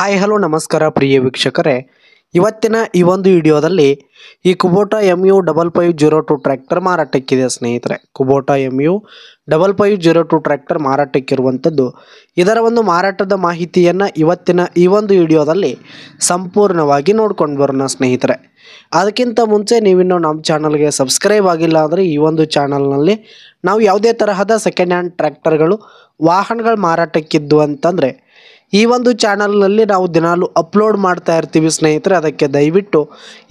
Hi hello ನಮಸ್ಕಾರ ಪ್ರಿಯ ವೀಕ್ಷಕರೇ, ಇವತ್ತಿನ ಈ ಒಂದು ವಿಡಿಯೋದಲ್ಲಿ ಈ ಕುಬೋಟಾ MU5502 ಟ್ರ್ಯಾಕ್ಟರ್ ಮಾರಾಟಕ್ಕಿದೆ ಸ್ನೇಹಿತರೆ. ಕುಬೋಟಾ MU5502 ಟ್ರ್ಯಾಕ್ಟರ್ ಮಾರಾಟಕ್ಕಿರುವಂಥದ್ದು. ಇದರ ಒಂದು ಮಾರಾಟದ ಮಾಹಿತಿಯನ್ನು ಇವತ್ತಿನ ಈ ಒಂದು ವಿಡಿಯೋದಲ್ಲಿ ಸಂಪೂರ್ಣವಾಗಿ ನೋಡ್ಕೊಂಡು ಬರೋಣ ಸ್ನೇಹಿತರೆ. ಅದಕ್ಕಿಂತ ಮುಂಚೆ ನೀವಿನ್ನೂ ನಮ್ಮ ಚಾನಲ್ಗೆ ಸಬ್ಸ್ಕ್ರೈಬ್ ಆಗಿಲ್ಲ ಅಂದರೆ ಈ ಒಂದು ಚಾನಲ್ನಲ್ಲಿ ನಾವು ಯಾವುದೇ ತರಹದ ಸೆಕೆಂಡ್ ಹ್ಯಾಂಡ್ ಟ್ರ್ಯಾಕ್ಟರ್ಗಳು ವಾಹನಗಳು ಮಾರಾಟಕ್ಕಿದ್ದು ಅಂತಂದರೆ ಈ ಒಂದು ಚಾನಲ್ನಲ್ಲಿ ನಾವು ದಿನಾಲು ಅಪ್ಲೋಡ್ ಮಾಡ್ತಾ ಇರ್ತೀವಿ ಸ್ನೇಹಿತರೆ. ಅದಕ್ಕೆ ದಯವಿಟ್ಟು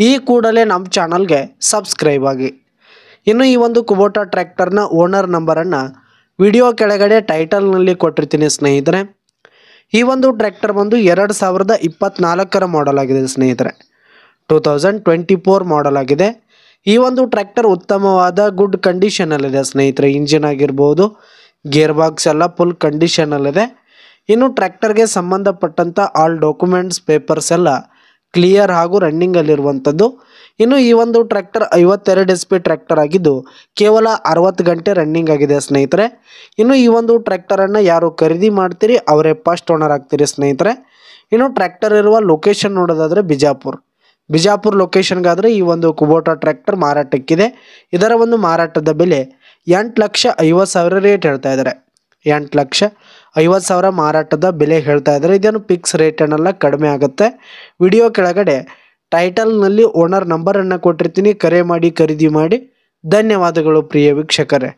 ಈ ಕೂಡಲೇ ನಮ್ಮ ಚಾನಲ್ಗೆ ಸಬ್ಸ್ಕ್ರೈಬ್ ಆಗಿ. ಇನ್ನು ಈ ಒಂದು ಕುಬೋಟಾ ಟ್ರ್ಯಾಕ್ಟರ್ನ ಓನರ್ ನಂಬರನ್ನು ವಿಡಿಯೋ ಕೆಳಗಡೆ ಟೈಟಲ್ನಲ್ಲಿ ಕೊಟ್ಟಿರ್ತೀನಿ ಸ್ನೇಹಿತರೆ. ಈ ಒಂದು ಟ್ರ್ಯಾಕ್ಟರ್ ಬಂದು 2024 ಮಾಡೆಲ್ ಆಗಿದೆ ಸ್ನೇಹಿತರೆ. 2024 ಮಾಡೆಲ್ ಆಗಿದೆ. ಈ ಒಂದು ಟ್ರ್ಯಾಕ್ಟರ್ ಉತ್ತಮವಾದ ಗುಡ್ ಕಂಡೀಷನಲ್ಲಿದೆ ಸ್ನೇಹಿತರೆ. ಇಂಜಿನ್ ಆಗಿರ್ಬೋದು, ಗೇರ್ ಬಾಕ್ಸ್ ಎಲ್ಲ ಫುಲ್ ಕಂಡೀಷನಲ್ಲಿದೆ. ಇನ್ನು ಟ್ರ್ಯಾಕ್ಟರ್ಗೆ ಸಂಬಂಧಪಟ್ಟಂಥ ಆಲ್ ಡಾಕ್ಯುಮೆಂಟ್ಸ್ ಪೇಪರ್ಸ್ ಎಲ್ಲ ಕ್ಲಿಯರ್ ಹಾಗೂ ರನ್ನಿಂಗಲ್ಲಿರುವಂಥದ್ದು. ಇನ್ನು ಈ ಒಂದು ಟ್ರ್ಯಾಕ್ಟರ್ 52 HP ಟ್ರ್ಯಾಕ್ಟರ್ ಆಗಿದ್ದು ಕೇವಲ 60 ಗಂಟೆ ರನ್ನಿಂಗ್ ಆಗಿದೆ ಸ್ನೇಹಿತರೆ. ಇನ್ನು ಈ ಒಂದು ಟ್ರ್ಯಾಕ್ಟರನ್ನು ಯಾರು ಖರೀದಿ ಮಾಡ್ತೀರಿ ಅವರೇ ಫಸ್ಟ್ ಓನರ್ ಆಗ್ತೀರಿ ಸ್ನೇಹಿತರೆ. ಇನ್ನು ಟ್ರ್ಯಾಕ್ಟರ್ ಇರುವ ಲೊಕೇಶನ್ ನೋಡೋದಾದರೆ ಬಿಜಾಪುರ ಲೊಕೇಶನ್ಗಾದರೆ ಈ ಒಂದು ಕುಬೋಟಾ ಟ್ರ್ಯಾಕ್ಟರ್ ಮಾರಾಟಕ್ಕಿದೆ. ಇದರ ಒಂದು ಮಾರಾಟದ ಬೆಲೆ 8,50,000 ರೇಟ್ ಹೇಳ್ತಾ ಇದ್ದಾರೆ. 8,50,000 ಮಾರಾಟದ ಬೆಲೆ ಹೇಳ್ತಾ ಇದ್ದಾರೆ. ಇದೇನು ಫಿಕ್ಸ್ ರೇಟ್ ಏನಲ್ಲ, ಕಡಿಮೆ ಆಗುತ್ತೆ. ವಿಡಿಯೋ ಕೆಳಗಡೆ ಟೈಟಲ್ನಲ್ಲಿ ಓನರ್ ನಂಬರನ್ನು ಕೊಟ್ಟಿರ್ತೀನಿ. ಕರೆ ಮಾಡಿ ಖರೀದಿ ಮಾಡಿ. ಧನ್ಯವಾದಗಳು ಪ್ರಿಯ ವೀಕ್ಷಕರೇ.